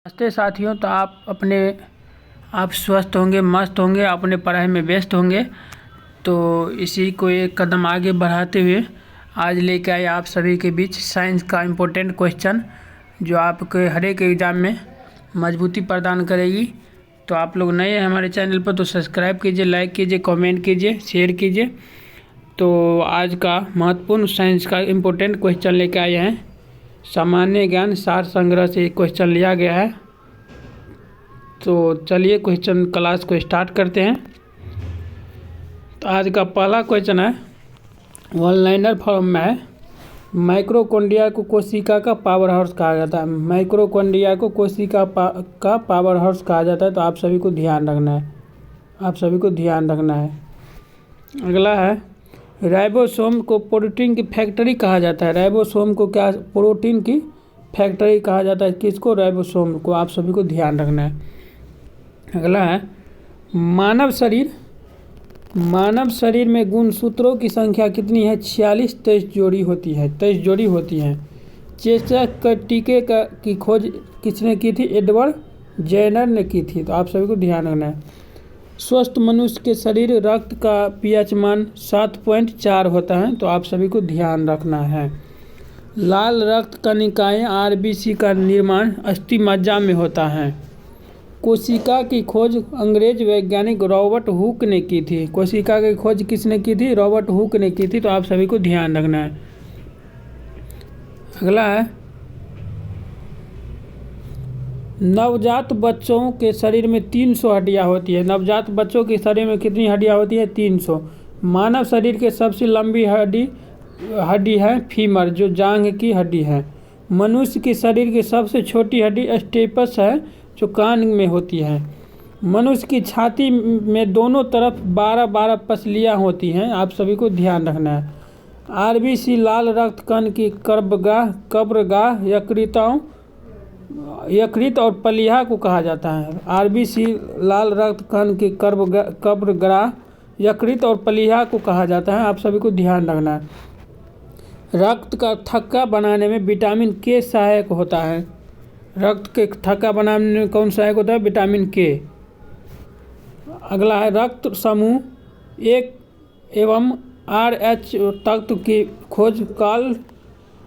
नमस्ते साथियों। तो आप स्वस्थ होंगे, मस्त होंगे, अपने पढ़ाई में व्यस्त होंगे। तो इसी को एक कदम आगे बढ़ाते हुए आज लेके आए आप सभी के बीच साइंस का इम्पोर्टेंट क्वेश्चन, जो आपके हर एक एग्ज़ाम में मजबूती प्रदान करेगी। तो आप लोग नए हैं हमारे चैनल पर तो सब्सक्राइब कीजिए, लाइक कीजिए, कमेंट कीजिए, शेयर कीजिए। तो आज का महत्वपूर्ण साइंस का इम्पोर्टेंट क्वेश्चन लेके आए हैं। सामान्य ज्ञान सार संग्रह से क्वेश्चन लिया गया है। तो चलिए क्वेश्चन क्लास को स्टार्ट करते हैं। तो आज का पहला क्वेश्चन है, वन लाइनर फॉर्म में है। माइक्रोकॉन्ड्रिया को कोशिका का पावर हाउस कहा जाता है। माइक्रोकॉन्ड्रिया को कोशिका का पावर हाउस कहा जाता है। तो आप सभी को ध्यान रखना है। अगला है, राइबोसोम को प्रोटीन की फैक्ट्री कहा जाता है। राइबोसोम को क्या प्रोटीन की फैक्ट्री कहा जाता है? किसको? राइबोसोम को। आप सभी को ध्यान रखना है। अगला है, मानव शरीर में गुणसूत्रों की संख्या कितनी है? 46। 23 जोड़ी होती है। चेचक टीके की खोज किसने की थी? एडवर्ड जेनर ने की थी। तो आप सभी को ध्यान रखना है। स्वस्थ मनुष्य के शरीर रक्त का पीएच मान 7.4 होता है। तो आप सभी को ध्यान रखना है। लाल रक्त कणिकाएं आरबीसी का निर्माण अस्थि मज्जा में होता है। कोशिका की खोज अंग्रेज वैज्ञानिक रॉबर्ट हुक ने की थी। कोशिका की खोज किसने की थी? रॉबर्ट हुक ने की थी। तो आप सभी को ध्यान रखना है। अगला है, नवजात बच्चों के शरीर में 300 हड्डियां होती है। नवजात बच्चों के शरीर में कितनी हड्डियां होती है? 300। मानव शरीर के सबसे लंबी हड्डी है फीमर, जो जांघ की हड्डी है। मनुष्य के शरीर की सबसे छोटी हड्डी स्टेपस है, जो कान में होती है। मनुष्य की छाती में दोनों तरफ 12-12 पसलियाँ होती हैं। आप सभी को ध्यान रखना है। आरबीसी लाल रक्त कण की कब्रगाह यकृत और प्लीहा को कहा जाता है। आरबीसी लाल रक्त कण की कब्रगाह यकृत और प्लीहा को कहा जाता है। आप सभी को ध्यान रखना है। रक्त का थक्का बनाने में विटामिन के सहायक होता है। रक्त के थक्का बनाने में कौन सहायक होता है? विटामिन के। अगला है, रक्त समूह 1 एवं RH तत्व की खोज कार्ल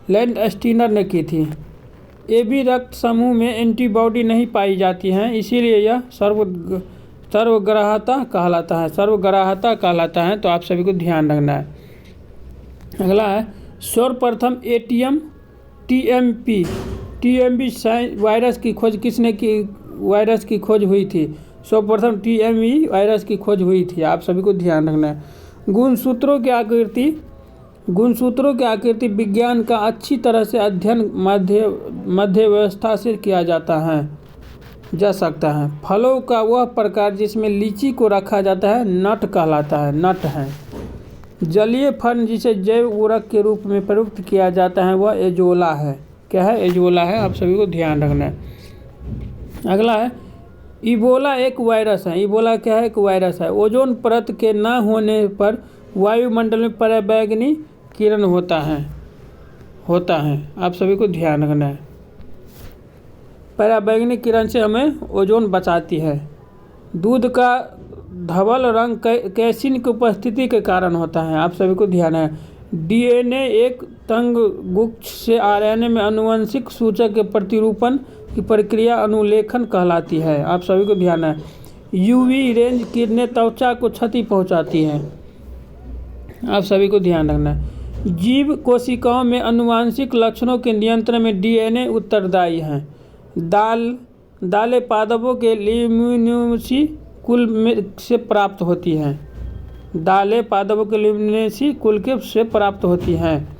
लैंडस्टीनर ने की थी। AB रक्त समूह में एंटीबॉडी नहीं पाई जाती हैं, इसीलिए यह सर्वग्राहता कहलाता है। तो आप सभी को ध्यान रखना है। अगला है, सर्वप्रथम ATM TMB वायरस की खोज किसने की? वायरस की खोज हुई थी। सर्वप्रथम TME वायरस की खोज हुई थी। आप सभी को ध्यान रखना है। गुणसूत्रों की आकृति विज्ञान का अच्छी तरह से अध्ययन मध्य व्यवस्था से किया जा सकता है। फलों का वह प्रकार जिसमें लीची को रखा जाता है नट कहलाता है। नट है। जलीय फल जिसे जैव उर्वरक के रूप में प्रयुक्त किया जाता है वह एजोला है। क्या है? एजोला है। आप सभी को ध्यान रखना है। अगला है, इबोला एक वायरस है। इबोला क्या है? एक वायरस है। ओजोन परत के न होने पर वायुमंडल में पराबैंगनी किरण होता है। आप सभी को ध्यान रखना है। पराबैंगनी किरण से हमें ओजोन बचाती है। दूध का धवल रंग कैसीन की उपस्थिति के कारण होता है। आप सभी को ध्यान है। DNA एक तंग गुच्छ से RNA में आनुवंशिक सूचक के प्रतिरूपण की प्रक्रिया अनुलेखन कहलाती है। आप सभी को ध्यान है। UV रेंज किरणें त्वचा को क्षति पहुंचाती है। आप सभी को ध्यान रखना है। जीव कोशिकाओं में आनुवंशिक लक्षणों के नियंत्रण में DNA उत्तरदायी हैं। दालें पादपों के ल्यूमिनोसी कुल से प्राप्त होती हैं। दालें पादपों के ल्यूमिनोसी कुल से प्राप्त होती हैं।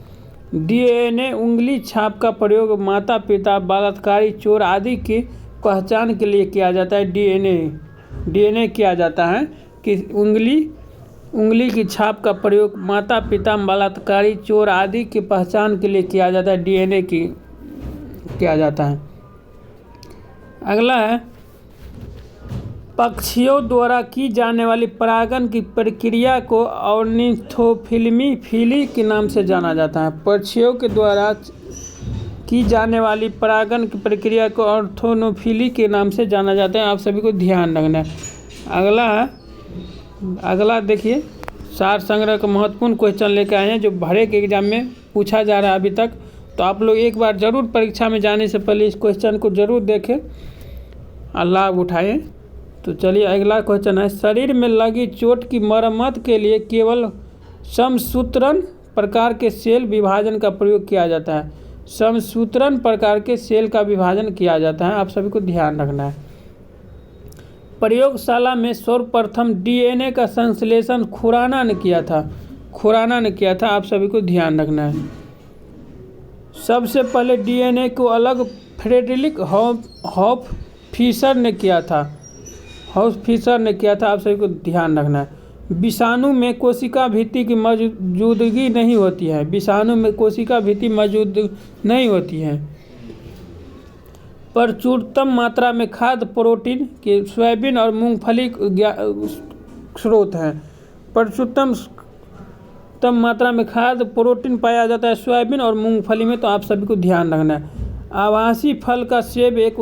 DNA उंगली छाप का प्रयोग माता पिता, बलात्कारी, चोर आदि की पहचान के लिए किया जाता है। DNA किया जाता है कि उंगली की छाप का प्रयोग माता पिता, बलात्कारी, चोर आदि की पहचान के लिए किया जाता है। DNA किया जाता है। अगला है, पक्षियों द्वारा की जाने वाली परागण की प्रक्रिया को ऑर्निथोफिली के नाम से जाना जाता है। पक्षियों के द्वारा की जाने वाली परागण की प्रक्रिया को ऑर्थोनोफिली के नाम से जाना जाता है। आप सभी को ध्यान रखना है। अगला देखिए, सार संग्रह का महत्वपूर्ण क्वेश्चन लेकर आए हैं जो हर एक एग्जाम में पूछा जा रहा है अभी तक। तो आप लोग एक बार ज़रूर परीक्षा में जाने से पहले इस क्वेश्चन को ज़रूर देखें और लाभ उठाएं। तो चलिए अगला क्वेश्चन है, शरीर में लगी चोट की मरम्मत के लिए केवल समसूत्रण प्रकार के सेल विभाजन का प्रयोग किया जाता है। समसूत्रण प्रकार के सेल का विभाजन किया जाता है। आप सभी को ध्यान रखना है। प्रयोगशाला में सर्वप्रथम डीएनए का संश्लेषण खुराना ने किया था। आप सभी को ध्यान रखना है। सबसे पहले डीएनए को अलग फ्रेडरिक हॉपफिशर ने किया था। आप सभी को ध्यान रखना है। विषाणु में कोशिका भित्ति की मौजूदगी नहीं होती है। प्रचुरतम मात्रा में खाद्य प्रोटीन के सोयाबीन और मूंगफली स्रोत हैं। प्रचुरतम मात्रा में खाद्य प्रोटीन पाया जाता है सोयाबीन और मूंगफली में। तो आप सभी को ध्यान रखना है। आभासी फल का सेब एक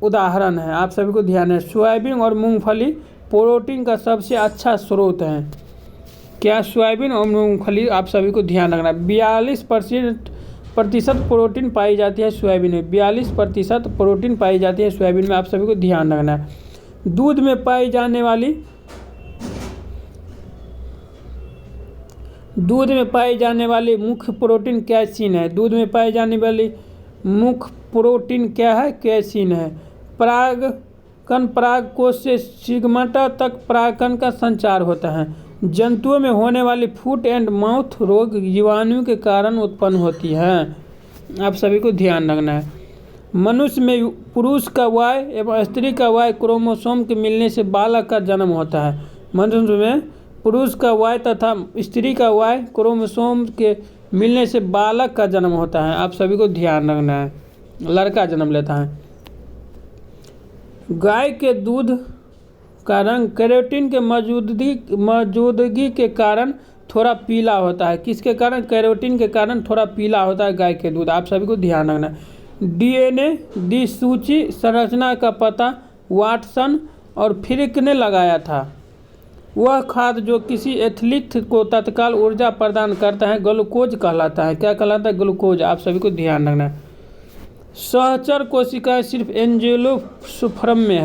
उदाहरण है। आप सभी को ध्यान है। सोयाबीन और मूंगफली प्रोटीन का सबसे अच्छा स्रोत है। क्या? सोयाबीन और मूंगफली। आप सभी को ध्यान रखना है। 42% प्रोटीन पाई जाती है सोयाबीन में। 42% प्रोटीन पाई जाती है सोयाबीन में। आप सभी को ध्यान रखना है। दूध में पाई जाने वाली मुख्य प्रोटीन कैसीन है। दूध में पाई जाने वाली मुख्य प्रोटीन क्या है? कैसीन है। पराग कोश से स्टिग्माटा तक परागकण का संचार होता है। जंतुओं में होने वाली फुट एंड माउथ रोग जीवाणु के कारण उत्पन्न होती है। आप सभी को ध्यान रखना है। मनुष्य में पुरुष का Y एवं स्त्री का Y क्रोमोसोम के मिलने से बालक का जन्म होता है। मनुष्य में पुरुष का Y तथा स्त्री का Y क्रोमोसोम के मिलने से बालक का जन्म होता है। आप सभी को ध्यान रखना है। लड़का जन्म लेता है। गाय के दूध का रंग कैरोटीन के मौजूदगी के कारण थोड़ा पीला होता है। किसके कारण? कैरोटीन के कारण थोड़ा पीला होता है गाय के दूध। आप सभी को ध्यान रखना है। डीएनए द्विसूची संरचना का पता वाटसन और फ्रिक ने लगाया था। वह खाद्य जो किसी एथलीट को तत्काल ऊर्जा प्रदान करता है ग्लूकोज कहलाता है। क्या कहलाता है? ग्लूकोज। आप सभी को ध्यान रखना है। सहचर कोशिकाएं सिर्फ एंजियोस्पर्म में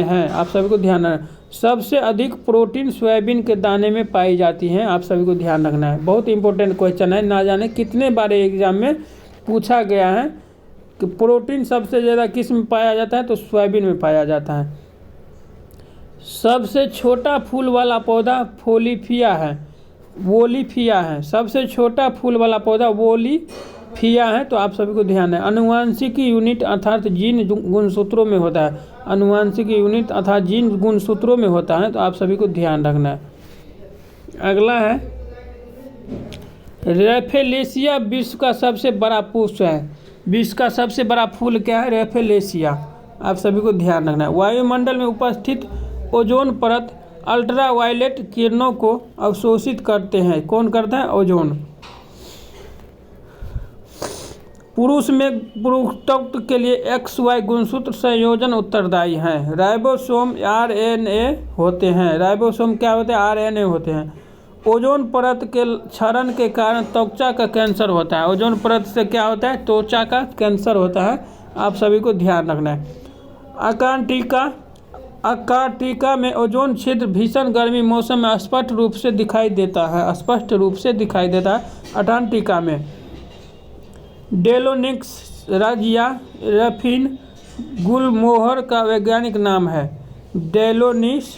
है। आप सभी को ध्यान रखना है। सबसे अधिक प्रोटीन सोयाबीन के दाने में पाई जाती हैं। आप सभी को ध्यान रखना है। बहुत इंपॉर्टेंट क्वेश्चन है। ना जाने कितने बार एग्जाम में पूछा गया है कि प्रोटीन सबसे ज़्यादा किस में पाया जाता है? तो सोयाबीन में पाया जाता है। सबसे छोटा फूल वाला पौधा वोलिफिया है। सबसे छोटा फूल वाला पौधा वोलिफिया है। तो आप सभी को ध्यान है। आनुवांशिकी यूनिट अर्थात जीन गुणसूत्रों में होता है। तो आप सभी को ध्यान रखना है। अगला है, रेफेलेसिया विश्व का सबसे बड़ा पुष्प है। विश्व का सबसे बड़ा फूल क्या है? रेफेलेसिया। आप सभी को ध्यान रखना है। वायुमंडल में उपस्थित ओजोन परत अल्ट्रावायलेट किरणों को अवशोषित करते हैं। कौन करता है? ओजोन। पुरुष में पुरुषत्व के लिए XY गुणसूत्र संयोजन उत्तरदायी है। राइबोसोम RNA होते हैं। राइबोसोम क्या होते हैं? RNA होते हैं। ओजोन परत के क्षरण के कारण त्वचा का कैंसर होता है। ओजोन परत से क्या होता है? त्वचा का कैंसर होता है। आप सभी को ध्यान रखना है। अंटार्कटिका में ओजोन छिद्र भीषण गर्मी मौसम में स्पष्ट रूप से दिखाई देता है। अंटार्कटिका में डेलोनिक्स रजिया रफिन गुलमोहर का वैज्ञानिक नाम है। डेलोनिक्स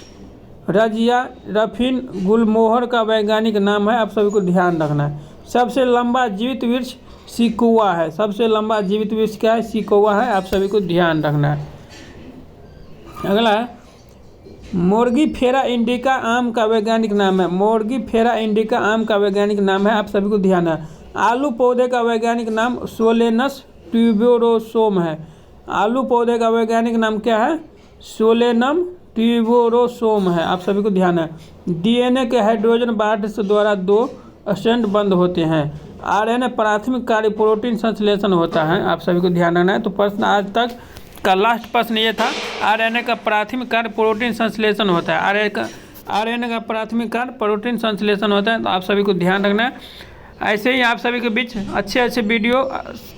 रजिया रफिन गुलमोहर का वैज्ञानिक नाम है। आप सभी को ध्यान रखना है। सबसे लंबा जीवित वृक्ष सिकोआ है। सबसे लंबा जीवित वृक्ष क्या है? सिकोआ है। आप सभी को ध्यान रखना है। अगला है, मोर्गीफेरा इंडिका आम का वैज्ञानिक नाम है। आप सभी को ध्यान है। आलू पौधे का वैज्ञानिक नाम सोलेनस ट्यूबरोसोम है। आलू पौधे का वैज्ञानिक नाम क्या है? सोलेनम ट्यूबरोसोम है, आप सभी को ध्यान है। डीएनए के हाइड्रोजन बांड से द्वारा 2 स्ट्रैंड बंद होते हैं। आरएनए प्राथमिक कार्य प्रोटीन संश्लेषण होता है, आप सभी को ध्यान रखना है। तो प्रश्न आज तक का लास्ट प्रश्न ये था, आरएनए का प्राथमिक कार्य प्रोटीन संश्लेषण होता है। आरएनए का प्राथमिक कार्य प्रोटीन संश्लेषण होता है, तो आप सभी को ध्यान रखना है। ऐसे ही आप सभी के बीच अच्छे अच्छे वीडियो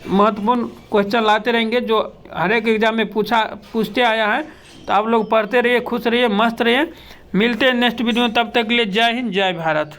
महत्वपूर्ण क्वेश्चन लाते रहेंगे जो हर एक एग्जाम में पूछते आया है। तो आप लोग पढ़ते रहिए, खुश रहिए, मस्त रहिए। मिलते हैं नेक्स्ट वीडियो में, तब तक के लिए जय हिंद, जय भारत।